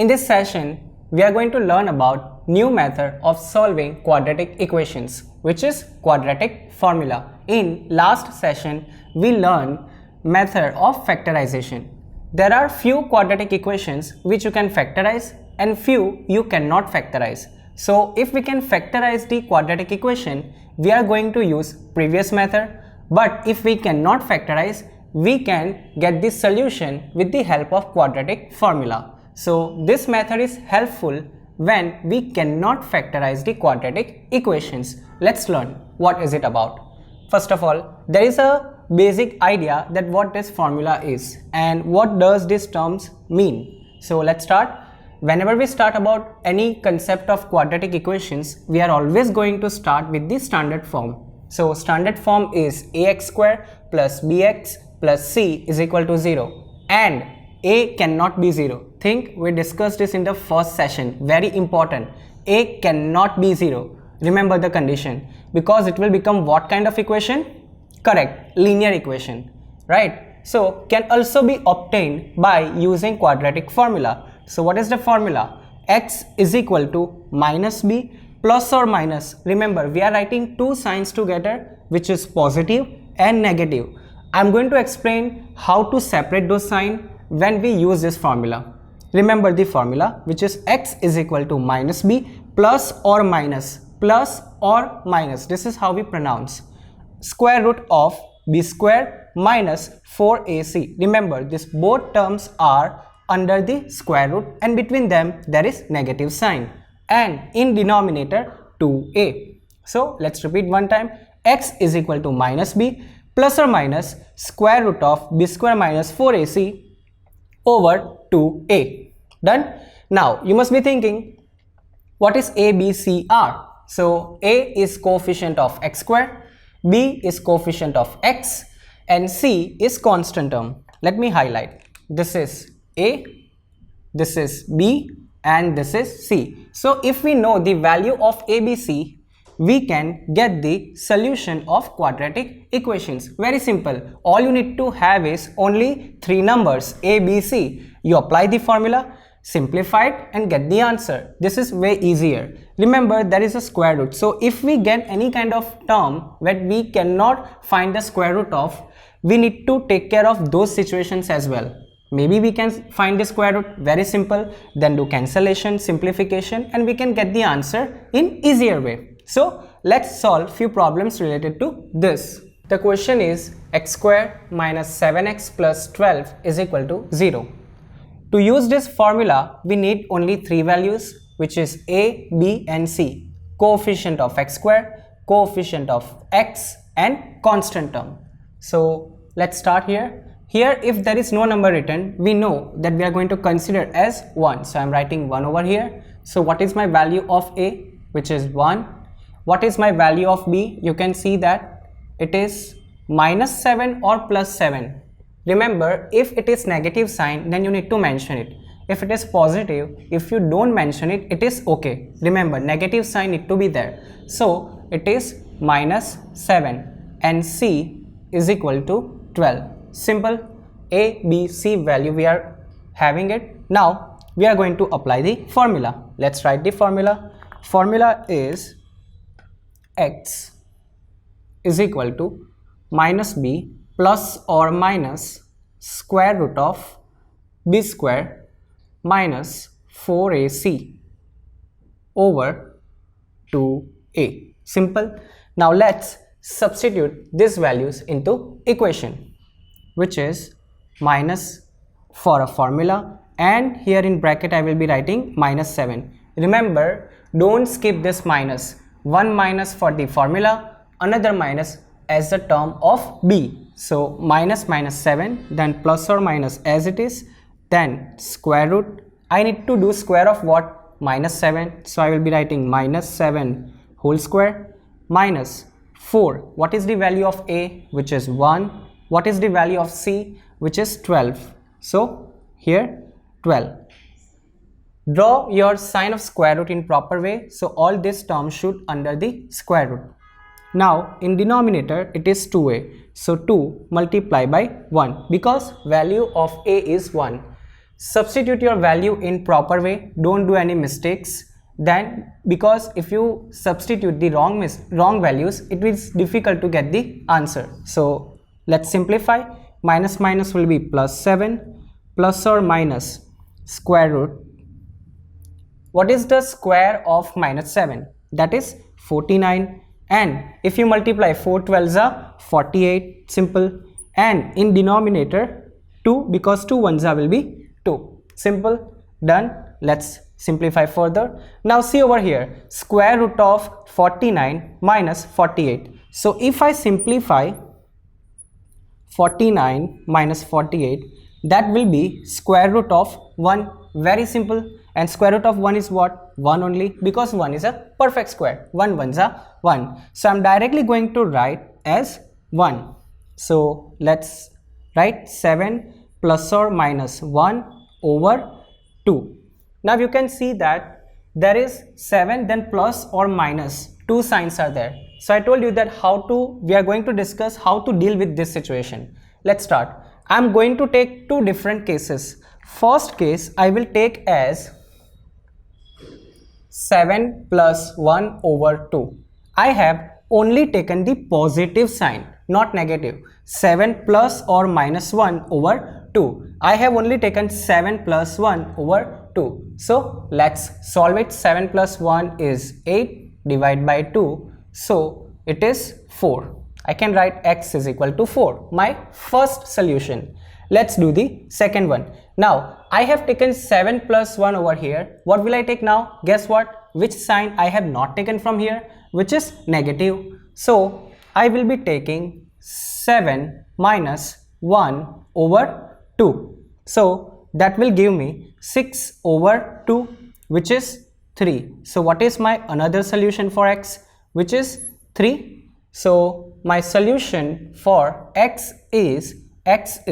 In this session, we are going to learn about new method of solving quadratic equations, which is quadratic formula. In last session, we learned method of factorization. There are few quadratic equations which you can factorize and few you cannot factorize. So if we can factorize the quadratic equation, we are going to use previous method. But if we cannot factorize, we can get the solution with the help of quadratic formula. So this method is helpful when we cannot factorize the quadratic equations. Let's learn what is it about. First of all, there is a basic idea that what this formula is and what does these terms mean. So let's start. Whenever we start about any concept of quadratic equations, we are always going to start with the standard form. So standard form is ax square plus bx plus c is equal to 0, and a cannot be 0. Think we discussed this in the first session. Very important. A cannot be 0. Remember the condition, because it will become what kind of equation? Correct, linear equation, right? So can also be obtained by using quadratic formula. So what is the formula? X is equal to minus b plus or minus. Remember, we are writing two signs together, which is positive and negative. I'm going to explain how to separate those signs when we use this formula. Remember the formula, which is x is equal to minus b plus or minus. Plus or minus. This is how we pronounce. Square root of b square minus 4ac. Remember, these both terms are under the square root and between them there is negative sign, and in denominator 2a. So let's repeat one time. X is equal to minus b plus or minus square root of b square minus 4ac over 2a. Done? Now you must be thinking, what is a, b, c, r? So a is coefficient of x square, b is coefficient of x, and c is constant term. Let me highlight. This is a, this is b, and this is c. So if we know the value of a, b, c, we can get the solution of quadratic equations. Very simple. All you need to have is only three numbers a, b, c. You apply the formula, simplify it and get the answer. This is way easier. Remember, there is a square root. So if we get any kind of term that we cannot find the square root of, we need to take care of those situations as well. Maybe we can find the square root, very simple, then do cancellation, simplification, and we can get the answer in easier way. So let's solve few problems related to this. The question is x square minus 7x plus 12 is equal to 0. To use this formula, we need only three values, which is a, b, and c. Coefficient of x square, coefficient of x, and constant term. So let's start here. Here, if there is no number written, we know that we are going to consider as 1. So I'm writing 1 over here. So what is my value of a, which is 1? What is my value of b? You can see that it is minus 7 or plus 7. Remember, if it is negative sign, then you need to mention it. If it is positive, if you don't mention it, it is okay. Remember, negative sign need to be there. So it is minus 7 and c is equal to 12. Simple. A, b, c value we are having it. Now we are going to apply the formula. Let's write the formula. Formula is x is equal to minus b plus or minus square root of b square minus 4ac over 2a. Simple. Now let's substitute these values into equation, which is minus for a formula, and here in bracket I will be writing minus 7. Remember, don't skip this minus. One minus for the formula, another minus as the term of b. So minus minus 7, then plus or minus as it is, then square root. I need to do square of what? Minus 7. So I will be writing minus 7 whole square minus 4. What is the value of a? Which is 1. What is the value of c? Which is 12. So here 12. Draw your sign of square root in proper way. So all these terms should under the square root. Now in denominator it is 2a. So 2 multiply by 1 because value of a is 1. substitute your value in proper way, don't do any mistakes. Then because if you substitute the wrong values, it is difficult to get the answer. So let's simplify. Minus minus will be plus 7, plus or minus square root. What is the square of minus 7? That is 49. And if you multiply 4 12s are 48, simple. And in denominator 2, because 2 1s are will be 2, simple, done. Let's simplify further. Now see over here, square root of 49 minus 48. So if I simplify 49 minus 48, that will be square root of 1. Very simple. And square root of 1 is what? 1 only, because 1 is a perfect square. 1 1s are 1. So I'm directly going to write as 1. So let's write 7 plus or minus 1 over 2. Now you can see that there is 7, then plus or minus 2 signs are there. So I told you that we are going to discuss how to deal with this situation. Let's start. I'm going to take two different cases. First case I will take as 7 plus 1 over 2. I have only taken the positive sign, not negative. 7 plus or minus 1 over 2. I have only taken 7 plus 1 over 2. So let's solve it. 7 plus 1 is 8, divide by 2. So it is 4. I can write x is equal to 4. My first solution. Let's do the second one. Now I have taken 7 plus 1 over here. What will I take now? Guess what? Which sign I have not taken from here? Which is negative. So I will be taking 7 minus 1 over 2. So that will give me 6 over 2, which is 3. So what is my another solution for x? Which is 3. So my solution for x is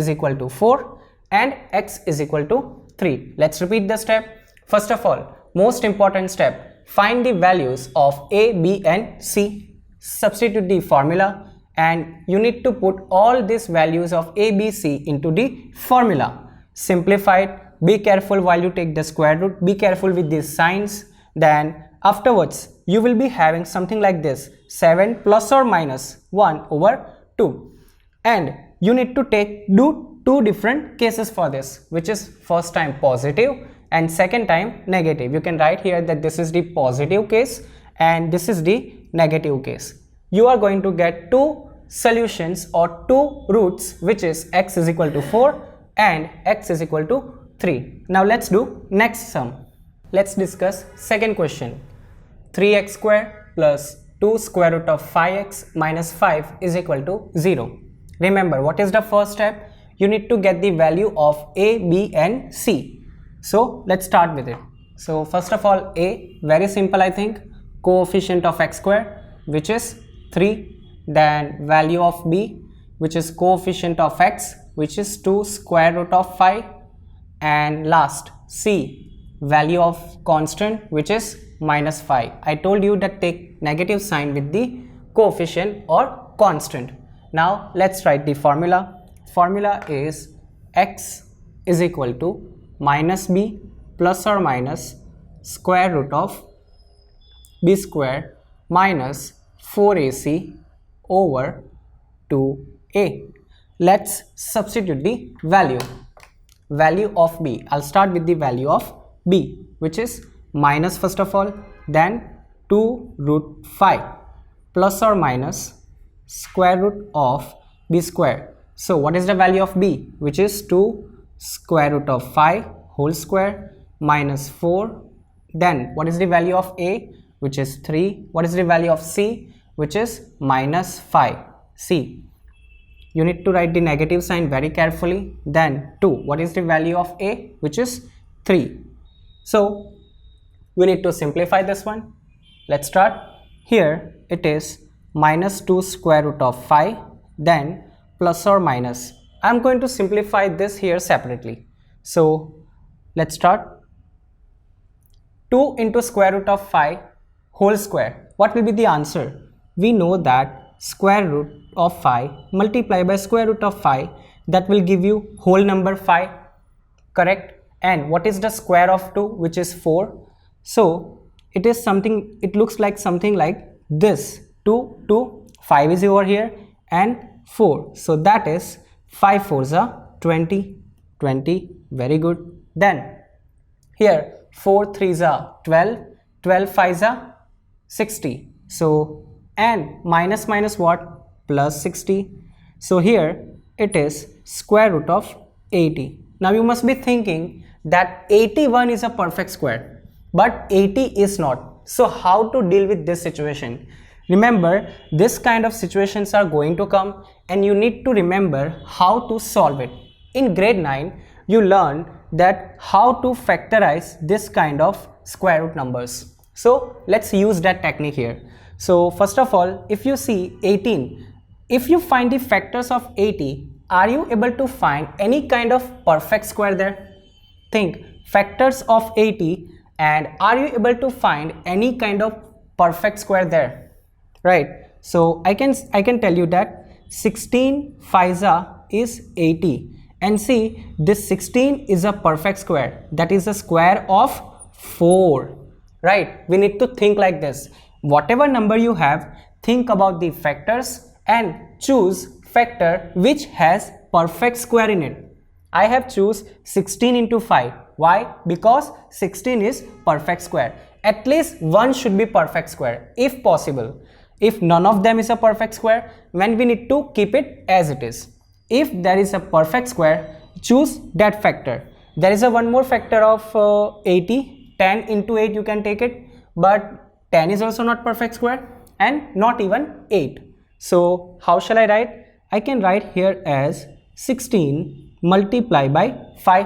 equal to 4 and x is equal to 3. Let's repeat the step. First of all, most important step, find the values of a, b and c. Substitute the formula and you need to put all these values of a, b, c into the formula. Simplify it. Be careful while you take the square root. Be careful with these signs. Then afterwards you will be having something like this, 7 plus or minus 1 over 2. And you need to do two different cases for this, which is first time positive and second time negative. You can write here that this is the positive case and this is the negative case. You are going to get two solutions or two roots, which is x is equal to 4 and x is equal to 3. Now let's do next sum. Let's discuss second question. 3x square plus 2 square root of 5x minus 5 is equal to 0. Remember, what is the first step? You need to get the value of a, b and c. So let's start with it. So first of all, a, very simple I think, coefficient of x square, which is 3. Then value of b, which is coefficient of x, which is 2 square root of 5. And last, c, value of constant, which is minus 5. I told you that take negative sign with the coefficient or constant. Now let's write the formula. Formula is x is equal to minus b plus or minus square root of b square minus 4ac over 2a. Let's substitute the value of b. I'll start with the value of b, which is minus first of all, then 2 root 5 plus or minus square root of b square. So what is the value of b? Which is 2 square root of 5 whole square minus 4. Then what is the value of a? Which is 3. What is the value of c? Which is minus 5. c. You need to write the negative sign very carefully. Then 2. What is the value of a? Which is 3. So we need to simplify this one. Let's start. Here it is minus 2 square root of 5, then plus or minus. I'm going to simplify this here separately. So let's start. 2 into square root of 5 whole square. What will be the answer? We know that square root of 5 multiplied by square root of 5, that will give you whole number 5, correct? And what is the square of 2, which is 4? So it is something, it looks like something like this. 2, 2, 5 is over here and 4. So that is 5 4s are 20, 20, very good. Then here 4 3s are 12, 12 5s are 60. So and minus minus what? Plus 60. So here it is square root of 80. Now you must be thinking that 81 is a perfect square, but 80 is not. So how to deal with this situation? Remember, this kind of situations are going to come and you need to remember how to solve it. In grade 9, you learned that how to factorize this kind of square root numbers. So let's use that technique here. So first of all, if you see 18, if you find the factors of 80, are you able to find any kind of perfect square there? Think factors of 80 and are you able to find any kind of perfect square there? Right, so I can tell you that 16 5s is 80, and see this 16 is a perfect square, that is a square of 4. Right, we need to think like this. Whatever number you have, think about the factors and choose factor which has perfect square in it. I have choose 16 into 5. Why? Because 16 is perfect square. At least one should be perfect square if possible. If none of them is a perfect square, then we need to keep it as it is. If there is a perfect square, choose that factor. There is a one more factor of 80, 10 into 8 you can take it, but 10 is also not perfect square and not even 8. So how shall I write? I can write here as 16 multiplied by 5.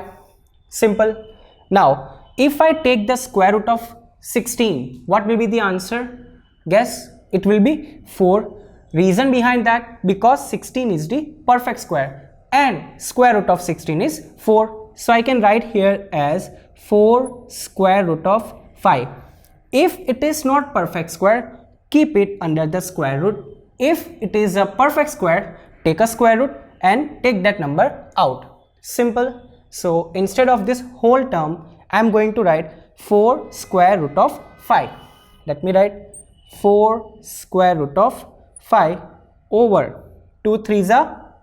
Simple. Now if I take the square root of 16, what will be the answer? Guess. It will be 4. Reason behind that, because 16 is the perfect square and square root of 16 is 4. So I can write here as 4 square root of 5. If it is not perfect square, keep it under the square root. If it is a perfect square, take a square root and take that number out. Simple. So instead of this whole term, I am going to write 4 square root of 5. Let me write 4 square root of 5 over 2 3s are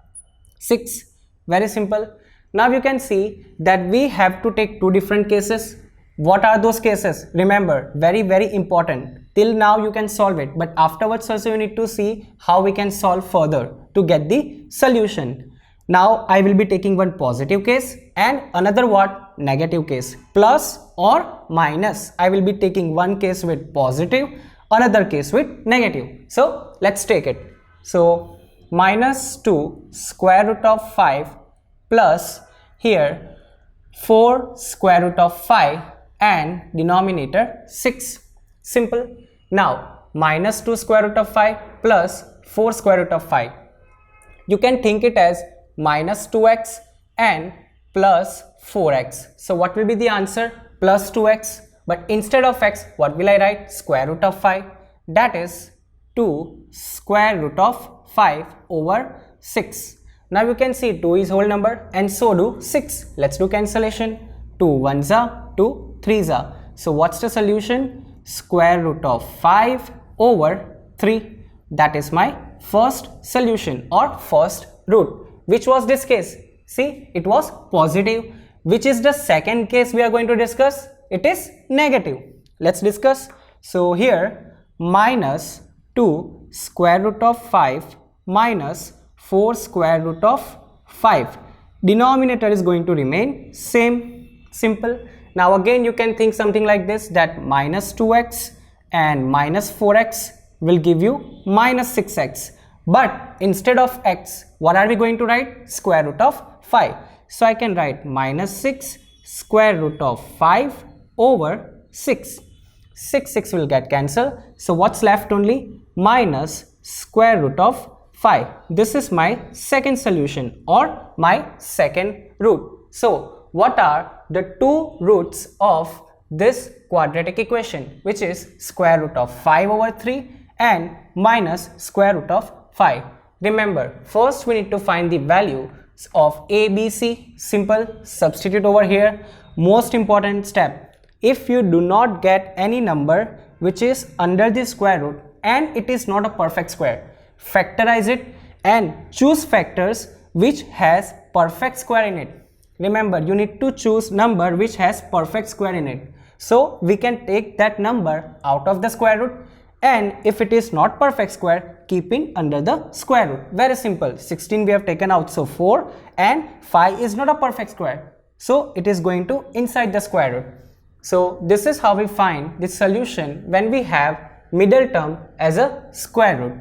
6. Very simple. Now you can see that we have to take two different cases. What are those cases? Remember, very important. Till now you can solve it, but afterwards also you need to see how we can solve further to get the solution. Now I will be taking one positive case and another what? Negative case. Plus or minus. I will be taking one case with positive, another case with negative. So let's take it. So minus 2 square root of 5 plus here 4 square root of 5 and denominator 6. Simple. Now minus 2 square root of 5 plus 4 square root of 5. You can think it as minus 2x and plus 4x. So what will be the answer? Plus 2x. But instead of x, what will I write? Square root of 5. That is 2 square root of 5 over 6. Now you can see 2 is whole number and so do 6. Let's do cancellation. 2 1s are 2 3s are. So what's the solution? Square root of 5 over 3. That is my first solution or first root. Which was this case? See, it was positive. Which is the second case we are going to discuss? It is negative. Let's discuss. So here minus 2 square root of 5 minus 4 square root of 5. Denominator is going to remain same. Simple. Now again you can think something like this, that minus 2x and minus 4x will give you minus 6x. But instead of x, what are we going to write? Square root of 5. So I can write minus 6 square root of 5 over 6. 6 will get cancelled. So what's left? Only minus square root of 5. This is my second solution or my second root. So what are the two roots of this quadratic equation, which is square root of 5 over 3 and minus square root of 5? Remember, first we need to find the value of a, b, c. Simple. Substitute over here. most important step. If you do not get any number which is under the square root and it is not a perfect square, factorize it and choose factors which has perfect square in it. Remember, you need to choose number which has perfect square in it. So we can take that number out of the square root, and if it is not perfect square, keep it under the square root. Very simple. 16 we have taken out, so 4, and 5 is not a perfect square, so it is going to inside the square root. So this is how we find the solution when we have middle term as a square root.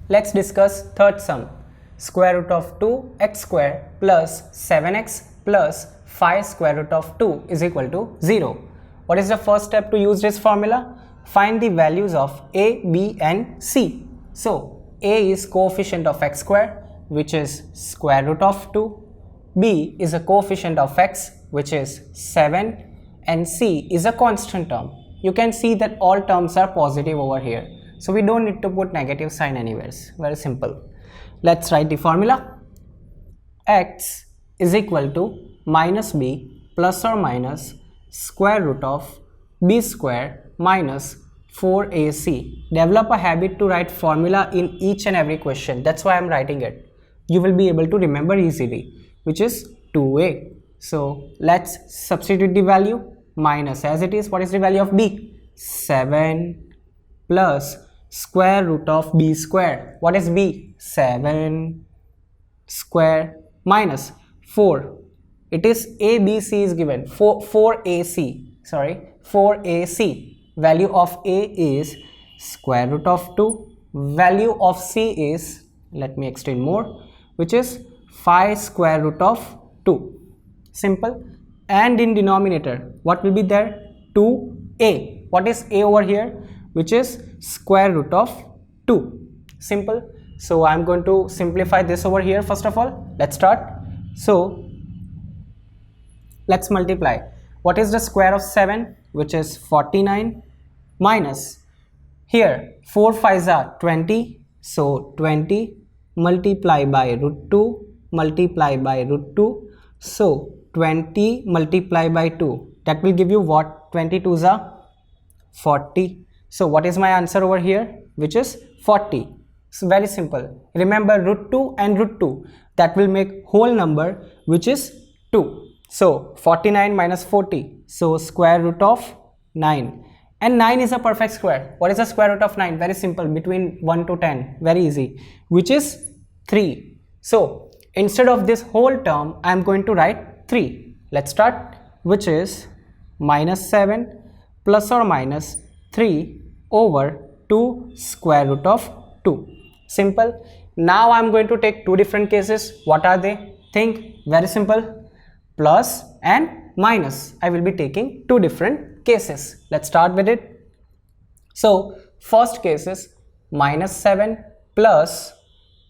Let's discuss third sum. Square root of 2x square plus 7x plus 5 square root of 2 is equal to 0. What is the first step to use this formula? Find the values of a, b and c. So a is coefficient of x square, which is square root of 2. B is a coefficient of x, which is 7, and c is a constant term. You can see that all terms are positive over here, so we don't need to put negative sign anywhere. Very simple. Let's write the formula. X is equal to minus b plus or minus square root of b square minus 4ac. Develop a habit to write formula in each and every question. That's why I'm writing it. You will be able to remember easily, which is 2a. So let's substitute the value. Minus as it is. What is the value of b? 7 plus square root of b square. What is b? 7 square minus 4. It is a, b, c is given. 4ac. Sorry, 4ac. Value of a is square root of 2. Value of c is, let me extend more, which is 5 square root of 2. Simple. And in denominator, what will be there? 2a. What is a over here? Which is square root of 2. Simple. So I'm going to simplify this over here. First of all, let's start. So let's multiply. What is the square of 7? Which is 49 minus here 4 5s are 20. So 20 multiply by root 2 multiply by root 2. So 20 multiply by 2, that will give you what? 22s are 40. So what is my answer over here? Which is 40. It's very simple. Remember root 2 and root 2, that will make whole number, which is 2. So 49 minus 40, so square root of 9, and 9 is a perfect square. What is the square root of 9? Very simple, between 1 to 10, very easy, which is 3. So instead of this whole term, I am going to write 3. Let's start, which is minus 7 plus or minus 3 over 2 square root of 2. Simple. Now I'm going to take two different cases. What are they? Think. Very simple. Plus and minus. I will be taking two different cases. Let's start with it. So first case is minus 7 plus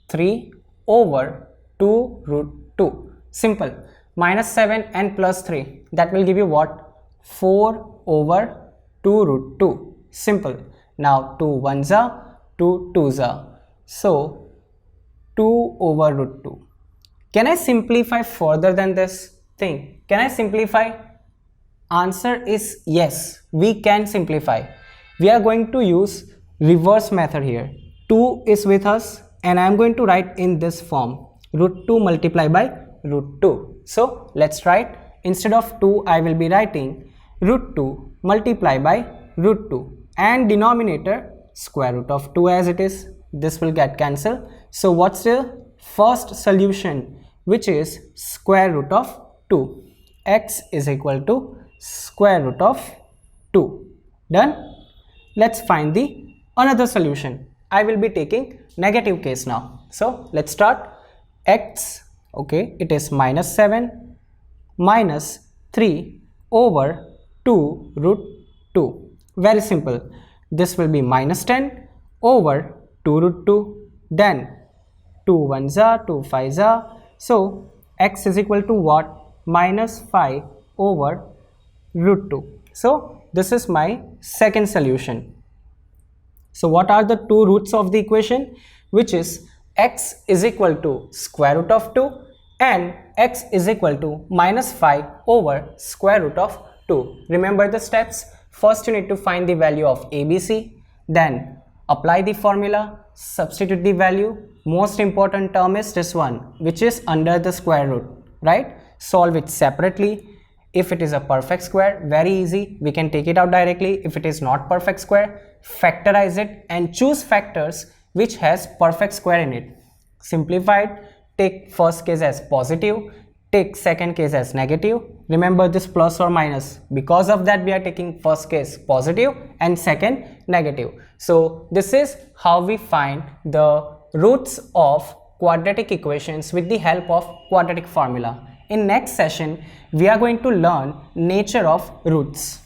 3 over 2 root 2. Simple. Minus 7 and plus 3, that will give you what? 4 over 2 root 2. Simple. Now 2 1s are, 2 2s are. So 2 over root 2. Can I simplify further than this thing? Can I simplify? Answer is yes, we can simplify. We are going to use reverse method here. 2 is with us and I am going to write in this form. Root 2 multiplied by root 2. So let's write, instead of 2 I will be writing root 2 multiplied by root 2 and denominator square root of 2 as it is. This will get cancelled. So what's the first solution, which is square root of 2? X is equal to square root of 2. Done? Let's find the another solution. I will be taking negative case now. So let's start. X, okay, it is minus 7 minus 3 over 2 root 2. Very simple. This will be minus 10 over 2 root 2. Then 2 1s are, 2 5s are. So x is equal to what? Minus 5 over root 2. So this is my second solution. So what are the two roots of the equation? Which is x is equal to square root of 2 and x is equal to minus 5 over square root of 2. Remember the steps. First you need to find the value of ABC, then apply the formula, substitute the value. Most important term is this one, which is under the square root, right? Solve it separately. If it is a perfect square, very easy, we can take it out directly. If it is not perfect square, factorize it and choose factors which has perfect square in it. Simplify it. Take first case as positive, take second case as negative. Remember this plus or minus, because of that we are taking first case positive and second negative. So this is how we find the roots of quadratic equations with the help of quadratic formula. In next session we are going to learn nature of roots.